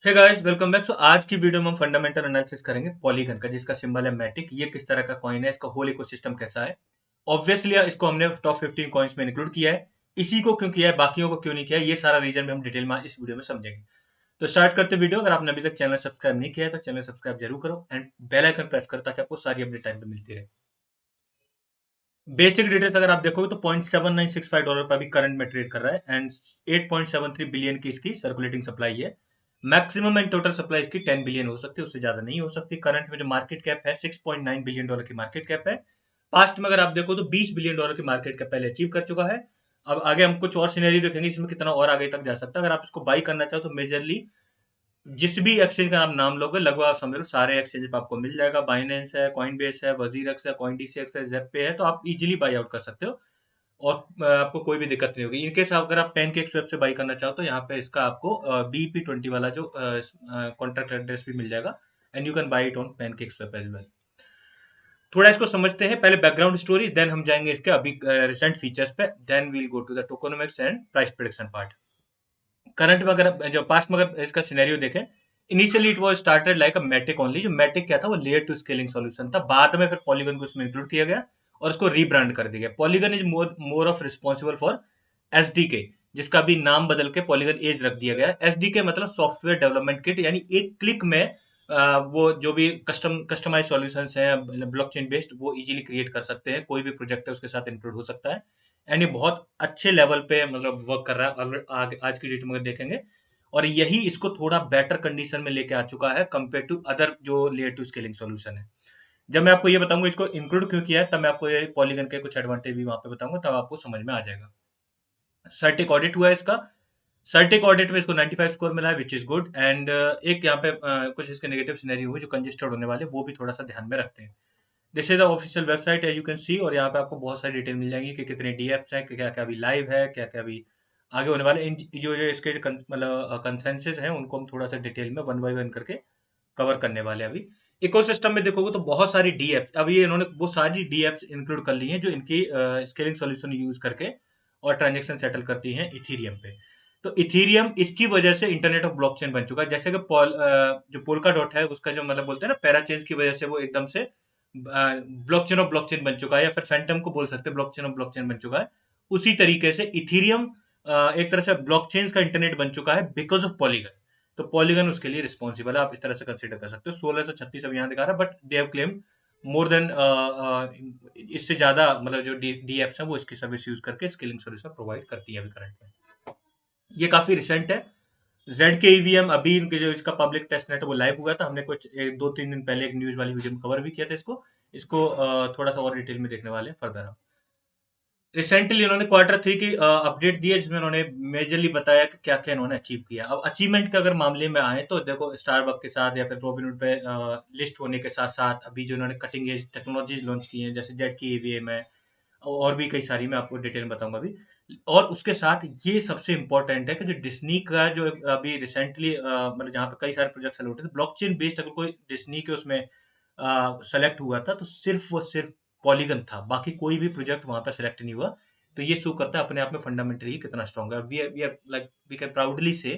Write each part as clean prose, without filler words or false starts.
हे guys welcome back. So आज की video में हम फंडामेंटल एनालिसिस करेंगे पॉलीगन का, जिसका सिंबल है मैटिक। ये किस तरह का कॉइन है, इसका होल इकोसिस्टम कैसा है। ऑब्वियसली इसको हमने टॉप 15 कॉइन्स में इंक्लूड किया है। इसी को क्यों किया है, बाकियों को क्यों नहीं किया है, ये सारा रीजन में हम डिटेल में इस वीडियो में समझेंगे। तो स्टार्ट करते वीडियो। अगर आपने अभी तक चैनल सब्सक्राइब नहीं किया है तो चैनल सब्सक्राइब जरूर करो एंड बेल आइकन प्रेस करो ताकि आपको सारी अपडेट टाइम पे मिलती रहे। बेसिक डिटेल्स अगर आप देखोगे तो $0.7965 पर अभी करंट में ट्रेड कर रहा है एंड 8.73 बिलियन की इसकी सर्कुलेटिंग सप्लाई है। मैक्सिमम एंड टोटल सप्लाई इसकी 10 बिलियन हो सकती है, उससे ज्यादा नहीं हो सकती। करंट में जो मार्केट कैप है $6.9 बिलियन की मार्केट कैप है। पास्ट में अगर आप देखो तो $20 बिलियन की मार्केट कैप पहले अचीव कर चुका है। अब आगे हम कुछ और सिनेरियो देखेंगे इसमें कितना और आगे तक जा सकता है। अगर आप इसको बाई करना चाहो तो मेजरली जिस भी एक्सचेंज का आप नाम लोगे लगभग आप समझ लो सारे एक्सचेंज पे आपको मिल जाएगा। बाइनेंस है, कॉइनबेस है, वजीरक्स है, कॉइनडीसीएक्स है, ज़ेप्पे है, तो आप इजीली बाई आउट कर सकते हो और आपको कोई भी दिक्कत नहीं होगी। इनकेस अगर आप पैनकेक स्वैप से बाई करना चाहो तो यहाँ पे इसका आपको BEP20 वाला जो कॉन्ट्रैक्ट एड्रेस भी मिल जाएगा and you can buy it on PancakeSwap as well. थोड़ा इसको समझते हैं, पहले बैकग्राउंड स्टोरी, देन हम जाएंगे इसके अभी रिसेंट फीचर्स पे, then we'll go to the tokenomics and price prediction part. Current में अगर जो पास्ट में अगर इसका सिनेरियो देखें, initially it was started like a Matic only. जो मैटिक क्या था, वो लेयर टू स्केलिंग सॉल्यूशन था। बाद में फिर पॉलीगन को उसमें इंक्लूड किया गया और उसको रीब्रांड कर दिया गया। Polygon is more of responsible for SDK, जिसका भी नाम बदल के पॉलीगन एज रख दिया गया। एसडीके मतलब सॉफ्टवेयर डेवलपमेंट किट, यानी एक क्लिक में वो जो भी कस्टमाइज सॉल्यूशंस हैं ब्लॉकचेन बेस्ड, वो इजीली क्रिएट कर सकते हैं। कोई भी प्रोजेक्ट है उसके साथ इंक्लूड हो सकता है एंड ये बहुत अच्छे लेवल पे मतलब वर्क कर रहा है। और आज की डेट में अगर देखेंगे, और यही इसको थोड़ा बेटर कंडीशन में लेके आ चुका है कंपेयर टू अदर जो लेयर टू स्केलिंग सॉल्यूशन है। जब मैं आपको ये बताऊंगा इसको इंक्लूड क्यों किया है, तब मैं आपको ये पॉलीगन के कुछ एडवांटेज भी वहां पे बताऊंगा, तब आपको समझ में आ जाएगा। सर्टिक ऑडिट हुआ है इसका। सर्टिक ऑडिट में इसको 95 स्कोर मिला है विच इज गुड एंड एक यहाँ पे कुछ इसके नेगेटिव सिनेरियो हुए जो कंजेस्टेड होने वाले, वो भी थोड़ा सा ध्यान में रखते हैं। This is the official website as you can see, और यहाँ पे आपको बहुत सारी डिटेल मिल जाएंगी कि कितने डीएप्स हैं, क्या क्या अभी लाइव है, क्या क्या अभी आगे होने वाले। जो जो इसके मतलब कंसेंसस हैं उनको हम थोड़ा सा डिटेल में वन बाय वन करके कवर करने वाले हैं अभी। इकोसिस्टम में देखोगे तो बहुत सारी डीएप्स, अब ये इन्होंने वो सारी डीएप्स इंक्लूड कर ली हैं जो इनकी स्केलिंग सॉल्यूशन यूज करके और ट्रांजेक्शन सेटल करती हैं इथीरियम पे। तो इथीरियम इसकी वजह से इंटरनेट ऑफ ब्लॉकचेन बन चुका है। जैसे कि जो पोल्का डॉट है उसका जो मतलब बोलते हैं ना पैराचेंज की वजह से वो एकदम से ब्लॉकचेन ऑफ ब्लॉकचेन बन चुका है, या फिर फैंटम को बोल सकते हैं ब्लॉकचेन ऑफ ब्लॉकचेन बन चुका है। उसी तरीके से इथीरियम एक तरह से ब्लॉकचेन का इंटरनेट बन चुका है बिकॉज ऑफ पॉलीगन। तो पॉलीगन उसके लिए रिस्पॉन्सिबल है, आप इस तरह से कंसिडर कर सकते हो। 1636 अब यहाँ दिखा रहा है, but they have claimed more than इससे ज्यादा, मतलब जो डी एप्स हैं वो इसकी सर्विस यूज करके स्केलिंग सॉल्यूशन प्रोवाइड करती है अभी करंट में। ये काफी रिसेंट है। जेड के ईवीएम अभी इनके जो इसका पब्लिक टेस्ट नेट है वो लाइव हुआ था। हमने कुछ 2-3 दिन पहले एक न्यूज वाली वीडियो में कवर भी किया था इसको। इसको थोड़ा सा और डिटेल में देखने वाले हैं फर्दर हम। रिसेंटली इन्होंने Q3 की अपडेट दी है, जिसमें इन्होंने मेजरली बताया कि क्या क्या इन्होंने अचीव किया। अब अचीवमेंट के अगर मामले में आए तो देखो, स्टारबक के साथ या फिर रोबिनहुड पे लिस्ट होने के साथ साथ अभी जो इन्होंने कटिंग एज टेक्नोलॉजीज लॉन्च की हैं, जैसे जेड की ईवीएम है और भी कई सारी, मैं आपको डिटेल में बताऊंगा अभी। और उसके साथ ये सबसे इंपॉर्टेंट है कि जो डिस्नी का जो अभी रिसेंटली मतलब जहाँ पे कई सारे प्रोजेक्ट सेलेक्ट होते थे ब्लॉकचेन बेस्ड, अगर कोई डिस्नी के उसमें सेलेक्ट हुआ था तो सिर्फ वो सिर्फ पॉलीगन था, बाकी कोई भी प्रोजेक्ट वहां पर सेलेक्ट नहीं हुआ। तो ये शो करता है अपने आप में फंडामेंटली कितना स्ट्रॉन्ग है। We are like we can proudly say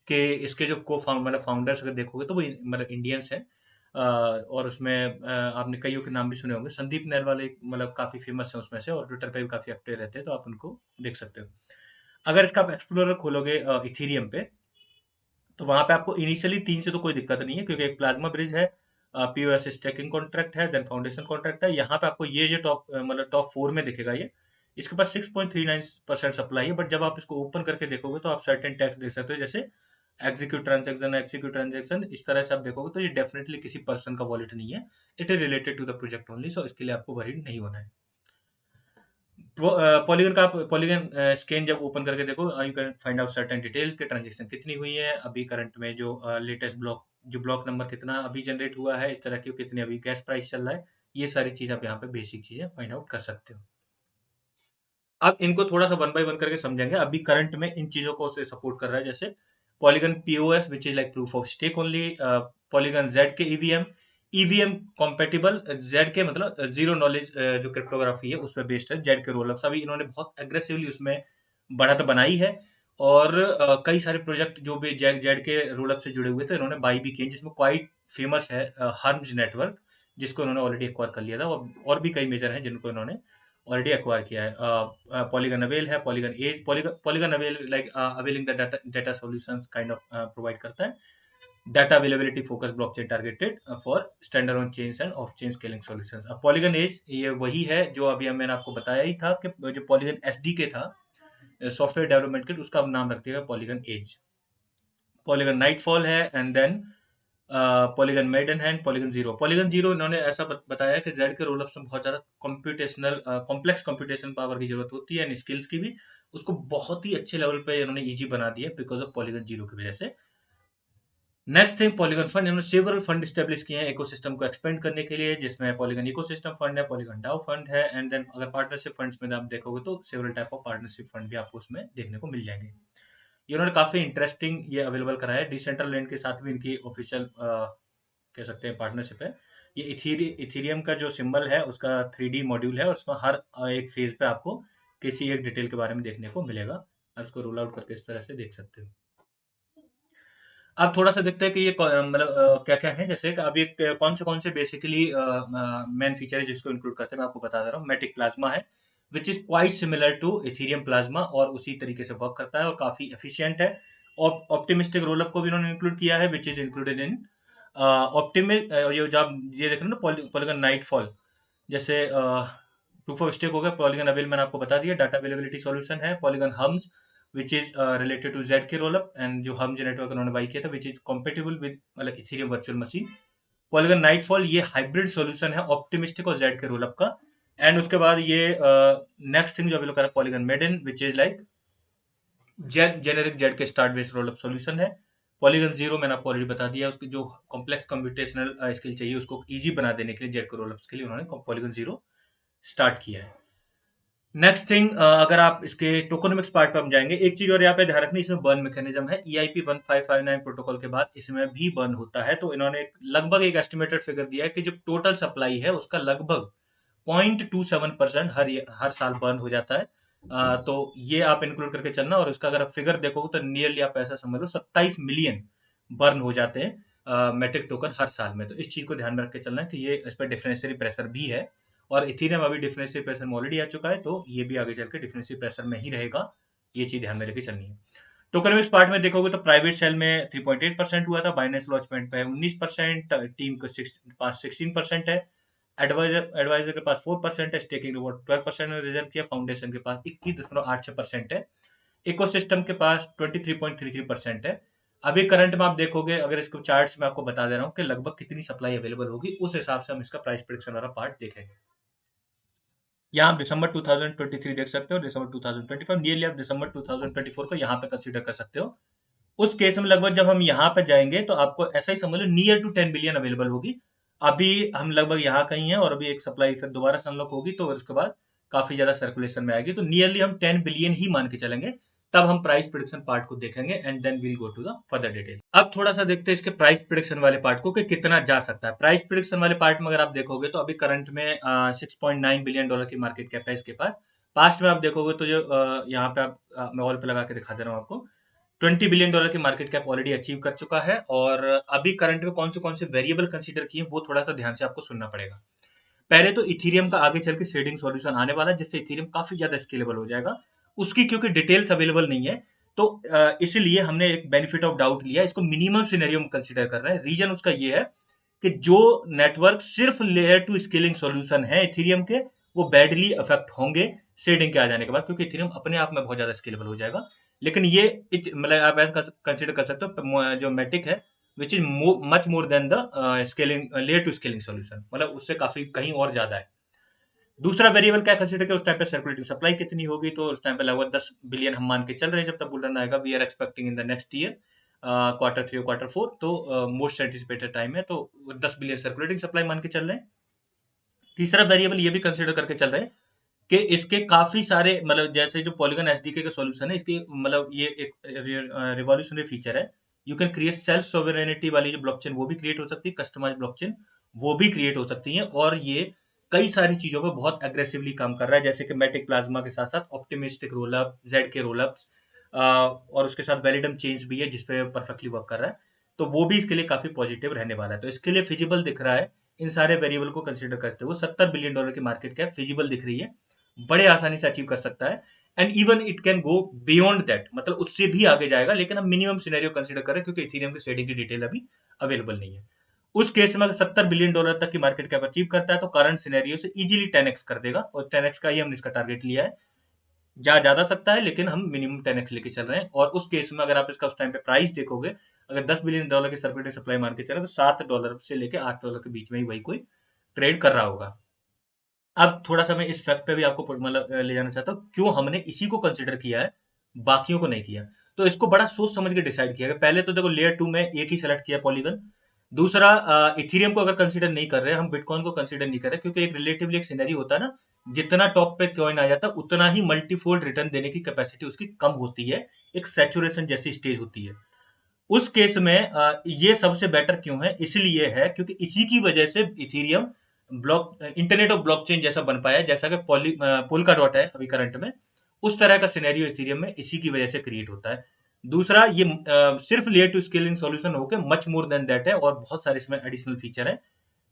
कि इसके जो को फाउंड मतलब फाउंडर्स अगर देखोगे तो वो मतलब इंडियंस हैं। और उसमें आपने कईयों के नाम भी सुने होंगे। संदीप नरवाल एक मतलब काफी फेमस है उसमें से, और ट्विटर पे भी काफी एक्टिव रहते हैं, तो आप उनको देख सकते हो। अगर इसका आप एक्सप्लोरर खोलोगे इथीरियम पे, तो वहां पे आपको इनिशियली 3 से तो कोई दिक्कत नहीं है, क्योंकि एक प्लाज्मा ब्रिज है, पीओएस स्टैकिंग कॉन्ट्रैक्ट है, देन फाउंडेशन कॉन्ट्रैक्ट है। यहाँ पे आपको ये जो टॉप मतलब टॉप 4 में दिखेगा ये। इसके पास 6.39% सप्लाई है, बट जब आप इसको ओपन करके देखोगे तो आप सर्टेन टैक्स देख सकते हो, जैसे एक्जीक्यूट ट्रांजेक्शन, इस तरह से आप देखोगे तो ये डेफिनेटली किसी पर्सन का वॉलेट नहीं है। It is related to the project only, so इसके लिए आपको वरीड नहीं होना है। पॉलीगन का आप पॉलीगन स्कैन जब ओपन करके देखो, you can find out certain details के ट्रांजेक्शन कितनी हुई है अभी करंट में, जो लेटेस्ट ब्लॉक जो ब्लॉक नंबर कितना अभी जनरेट हुआ है, इस तरह की कितने अभी गैस प्राइस चल रहा है। ये सारी चीज आप यहाँ पे बेसिक चीजें फाइंड आउट कर सकते हो। अब इनको थोड़ा सा वन बाय वन करके समझेंगे। अभी करंट में इन चीजों को से सपोर्ट कर रहा है, जैसे Polygon PoS which is like proof of stake only. Polygon Z K EVM, EVM compatible. Z K मतलब जीरो नॉलेज जो क्रिप्टोग्राफी है उस पर बेस्ड है जेड के रोलअप्स। अभी इन्होंने बहुत एग्रेसिवली उसमें बढ़त बनाई है और कई सारे प्रोजेक्ट जो भी जेड जेड के रोल अप से जुड़े हुए थे इन्होंने बाई भी किए, जिसमें क्वाइट फेमस है हर्म्स नेटवर्क, जिसको इन्होंने ऑलरेडी एक्वायर कर लिया था, और भी कई मेजर हैं जिनको इन्होंने ऑलरेडी एक्वायर किया है। पॉलीगन अवेल है, Polygon Edge, Polygon Avail like availing the data data solutions kind of provide करता है। Data availability focus blockchain targeted for standard on chains and off chain scaling solutions. अब Polygon Edge ये वही है जो अभी मैंने आपको बताया ही था कि जो पॉलीगन एसडीके था सॉफ्टवेयर डेवलपमेंट किट, उसका नाम रख दिया पॉलीगन एज। पॉलीगन नाइटफॉल है, and then Polygon Miden and, Polygon zero. Polygon zero इन्होंने ऐसा बताया कि जेड के रोलअप्स में बहुत ज़्यादा कंप्यूटेशनल कॉम्प्लेक्स कंप्यूटेशन पावर की जरूरत होती है एंड स्किल्स की भी, उसको बहुत ही अच्छे लेवल पे इन्होंने इजी बना दिया बिकॉज ऑफ पॉलीगन जीरो की वजह से। नेक्स्ट थिंग पॉलीगन फंड, इन्होंने सेवरल फंड स्टेब्लिश किए हैं इकोसिस्टम को एक्सपेंड करने के लिए, जिसमें पॉलीगन इकोसिस्टम फंड है, पॉलीगन डाउ फंड है, एंड देन अगर पार्टनरशिप फंड्स में आप देखोगे तो several type of partnership fund भी आपको उसमें देखने को मिल जाएंगे। ये उन्होंने काफी इंटरेस्टिंग ये अवेलेबल कराया है। डिसेंट्रल लैंड के साथ भी इनकी ऑफिशियल कह सकते हैं पार्टनरशिप है। ये इथीरियम का जो सिंबल है उसका 3D मॉड्यूल है, और उसमें हर एक फेज पे आपको किसी एक डिटेल के बारे में देखने को मिलेगा। आप इसको रोल आउट करके इस तरह से देख सकते हो। अब थोड़ा सा देखते हैं कि ये मतलब क्या क्या है, जैसे कि अब ये कौन से बेसिकली मेन फीचर है जिसको इंक्लूड करते हैं, मैं आपको बता दे रहा हूँ। मैटिक प्लाज्मा है which is quite similar to Ethereum Plasma, और उसी तरीके से वर्क करता है और काफी एफिशिएंट है। ऑप्टिमिस्टिक रोलअप को भी इन्होंने इंक्लूड किया है विच इज इंक्लूडेड इन ऑप्टिमिल। ये जो आप ये देख रहे हो ना पॉलीगन नाइटफॉल, जैसे प्रूफ ऑफ स्टेक हो गया, पॉलीगन अवेल मैंने आपको बता दिया, डाटा अवेलेबिलिटी सॉल्यूशन है, Polygon Hermez which is related to Z K rollup, and जो हम नेटवर्क उन्होंने बाई किया था विच इज कॉम्पेटेबल विद मतलब Ethereum virtual machine. Polygon Nightfall ये हाइब्रिड सॉल्यूशन है ऑप्टिमिस्टिक और जेड के रोलअप का। एंड उसके बाद ये नेक्स्ट थिंग जो अभी लोग कर रहा है Polygon Miden which is like generic Z K STARK based rollup solution है। पॉलीगन जीरो मैंने आपको ऑलरेडी बता दिया, उसकी जो कॉम्प्लेक्स कंप्यूटेशनल स्किल चाहिए उसको इजी बना देने के लिए जेड के रोलअप्स के लिए उन्होंने पॉलीगन जीरो स्टार्ट किया है। नेक्स्ट थिंग अगर आप इसके टोकोनॉमिक्स पार्ट पर हम जाएंगे, एक चीज और यहाँ पे ध्यान रखनी, इसमें बर्न मैकेनिज्म है। EIP 1559 प्रोटोकॉल के बाद इसमें भी बर्न होता है, तो इन्होंने लगभग एक एस्टिमेटेड फिगर दिया है कि जो टोटल सप्लाई है उसका लगभग 0.27% हर साल बर्न हो जाता है। तो ये आप इंक्लूड करके चलना, और उसका अगर आप फिगर देखोगे तो नियरली आप ऐसा समझ लो 27 मिलियन बर्न हो जाते हैं मेट्रिक टोकन हर साल में। तो इस चीज को ध्यान में रख के चलना है कि ये इस पर डिफरेंशियल प्रेशर भी है, और इथेरियम अभी डिफरेंशियल प्रेशर में ऑलरेडी आ चुका है, तो ये भी आगे चल के डिफरेंशियल प्रेशर में ही रहेगा। ये चीज ध्यान में रख के चलनी है। टोकनमिक्स पार्ट में देखोगे तो प्राइवेट सेल में 3.8% हुआ था, बाइनेंस लॉन्चमेंट पे 19%, टीम के पास 16% है, एडवाइजर एडवाइजर के पास 4% है, स्टेकिंग रिवॉर्ड 12% ने रिजर्व किया, फाउंडेशन के पास 21.86% है, इकोसिस्टम के पास 23.33% है। अभी करंट में आप देखोगे, अगर इसको चार्ट्स में आपको बता दे रहा हूँ कि लगभग कितनी सप्लाई अवेलेबल होगी, उस हिसाब से हम इसका प्राइस प्रेडिक्शन वाला पार्ट देखेंगे। यहाँ आप दिसंबर 2023 देख सकते हो, दिसंबर 2025 नियरली आप दिसंबर 2024 को यहाँ पे कंसीडर कर सकते हो। उस केस में लगभग जब हम यहाँ पे जाएंगे तो आपको ऐसा ही समझ लो नियर टू 10 बिलियन अवेलेबल होगी। अभी हम लगभग यहाँ कहीं हैं, और अभी एक सप्लाई फिर दोबारा से अनलॉक होगी, तो उसके बाद काफी ज्यादा सर्कुलेशन में आएगी, तो नियरली हम 10 बिलियन ही मान के चलेंगे। तब हम प्राइस प्रिडिक्शन पार्ट को देखेंगे and then we'll go to the further detail. अब थोड़ा सा देखते हैं इसके प्राइस प्रिडिक्शन वाले पार्ट को कि कितना जा सकता है। प्राइस प्रिडिक्शन वाले पार्ट में अगर आप देखोगे तो अभी करंट में $6.9 बिलियन की मार्केट कैप है इसके पास। पास्ट में आप देखोगे तो जो यहाँ पे आप मैं ऑल पे लगा के दिखा दे रहा हूँ आपको, $20 बिलियन की मार्केट कैप ऑलरेडी अचीव कर चुका है। और अभी करंट में कौन से वेरिएबल कंसीडर किए वो थोड़ा सा ध्यान से आपको सुनना पड़ेगा। पहले तो इथीरियम का आगे चल के शेडिंग सॉल्यूशन आने वाला है, जिससे इथीरियम काफी ज्यादा स्केलेबल हो जाएगा। उसकी क्योंकि डिटेल्स अवेलेबल नहीं है, तो इसीलिए हमने एक बेनिफिट ऑफ डाउट लिया, इसको मिनिमम सिनेरियो में कंसीडर कर रहे हैं। रीजन उसका ये है कि जो नेटवर्क सिर्फ लेयर टू स्केलिंग सॉल्यूशन है इथीरियम के, वो बैडली अफेक्ट होंगे शेडिंग के आ जाने के बाद, क्योंकि इथीरियम अपने आप में बहुत ज्यादा स्केलेबल हो जाएगा। लेकिन ये मतलब आप ऐसा कंसिडर कर सकते हो, जो मैटिक है which is much more than the scaling layer two scaling solution, मतलब उससे काफी कहीं और ज्यादा है। दूसरा वेरिएबल क्या कंसीडर किया उस टाइम पे, सर्कुलेटिंग सप्लाई कितनी होगी, तो उस टाइम पे लगभग 10 बिलियन हम मान के चल रहे हैं जब तक बुल रन आएगा। We are expecting in the next year Q3 और Q4, तो मोस्ट एंटिसिपेटेड टाइम है, तो 10 बिलियन सर्कुलेटिंग सप्लाई मान के चल रहे हैं। तीसरा वेरिएबल ये भी कंसीडर करके चल रहे हैं कि इसके काफी सारे मतलब जैसे जो पॉलीगन एसडीके का सॉल्यूशन है, इसकी मतलब ये एक रिवॉल्यूशनरी फीचर है। You can create self sovereignty वाली जो ब्लॉकचेन वो भी क्रिएट हो सकती है, कस्टमाइज ब्लॉकचेन वो भी क्रिएट हो सकती है, और ये कई सारी चीजों पे बहुत एग्रेसिवली काम कर रहा है, जैसे कि मैटिक प्लाज्मा के साथ साथ ऑप्टिमिस्टिक रोलअप, जेड के रोलअप्स, और उसके साथ वैलिडम चेन्स भी है जिसपे परफेक्टली वर्क कर रहा है, तो वो भी इसके लिए काफी पॉजिटिव रहने वाला है। तो इसके लिए फिजिबल दिख रहा है, इन सारे वेरिएबल को कंसिडर करते हुए $70 बिलियन की मार्केट कैप फिजिबल दिख रही है, बड़े आसानी से अचीव कर सकता है। And even it can go beyond that, मतलब उससे भी आगे जाएगा, लेकिन हम मिनिमम सिनेरियो कंसिडर करें क्योंकि इथेरियम की शेडिंग की डिटेल अभी अवेलेबल नहीं है। उस केस में अगर $70 बिलियन तक की मार्केट कैप अचीव करता है तो करंट सिनेरियो से इजीली 10x कर देगा, और 10x का ही हमने इसका टारगेट लिया है। जा ज्यादा सकता है लेकिन हम मिनिमम 10x लेके चल रहे हैं। और उस केस में अगर आप इसका उस टाइम पे प्राइस देखोगे, अगर $10 बिलियन की सर्कुलेटिंग सप्लाई मान के चले तो $7 से लेके $8 के बीच में ही वही कोई ट्रेड कर रहा होगा। अब थोड़ा सा मैं इस फैक्ट पे भी आपको मतलब ले जाना चाहता हूँ क्यों हमने इसी को कंसिडर किया है, बाकियों को नहीं किया। तो इसको बड़ा सोच समझ के डिसाइड किया है। पहले तो देखो लेयर 2 में एक ही सेलेक्ट किया, पॉलीगन। दूसरा, इथेरियम को अगर कंसीडर नहीं कर रहे, हम बिटकॉइन को कंसीडर नहीं कर रहे, क्योंकि एक रिलेटिवली एक सिनेरियो होता है ना, जितना टॉप पे कॉइन आ जाता है उतना ही मल्टीफोल्ड रिटर्न देने की कैपेसिटी उसकी कम होती है, एक सैचुरेशन जैसी स्टेज होती है। उस केस में ये सबसे बेटर क्यों है, इसलिए है क्योंकि इसी की वजह से Ethereum block internet of blockchain जैसा बन पाया है, जैसा कि पोल्का डॉट है अभी करंट में। उस तरह का सिनेरियो इथेरियम में इसी की वजह से क्रिएट होता है। दूसरा, ये सिर्फ लेयर टू स्केलिंग सॉल्यूशन होकर मच मोर देन दैट है, और बहुत सारे इसमें एडिशनल फीचर है।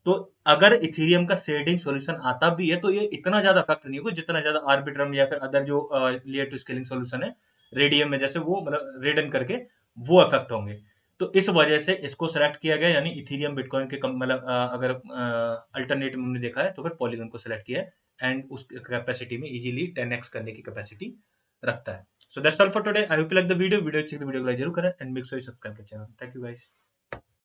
तो अगर इथेरियम का शेडिंग सॉल्यूशन आता भी है तो ये इतना ज्यादा इफेक्ट नहीं होगा जितना ज्यादा आर्बिट्रम या फिर अदर जो लेयर टू स्केलिंग सॉल्यूशन है, रेडियम में जैसे वो मतलब रेडन करके वो इफेक्ट होंगे। तो इस वजह से इसको सेलेक्ट किया गया, यानी इथेरियम बिटकॉइन के मतलब अगर अल्टरनेटिव हमने देखा है तो फिर पॉलीगन को सेलेक्ट किया है। एंड उस कैपेसिटी में इजीली 10x करने की कैपेसिटी रखता है। So that's all for today. I hope you like the video अच्छी, वीडियो को लाइक जरूर करें and make sure you subscribe the channel. Thank you guys.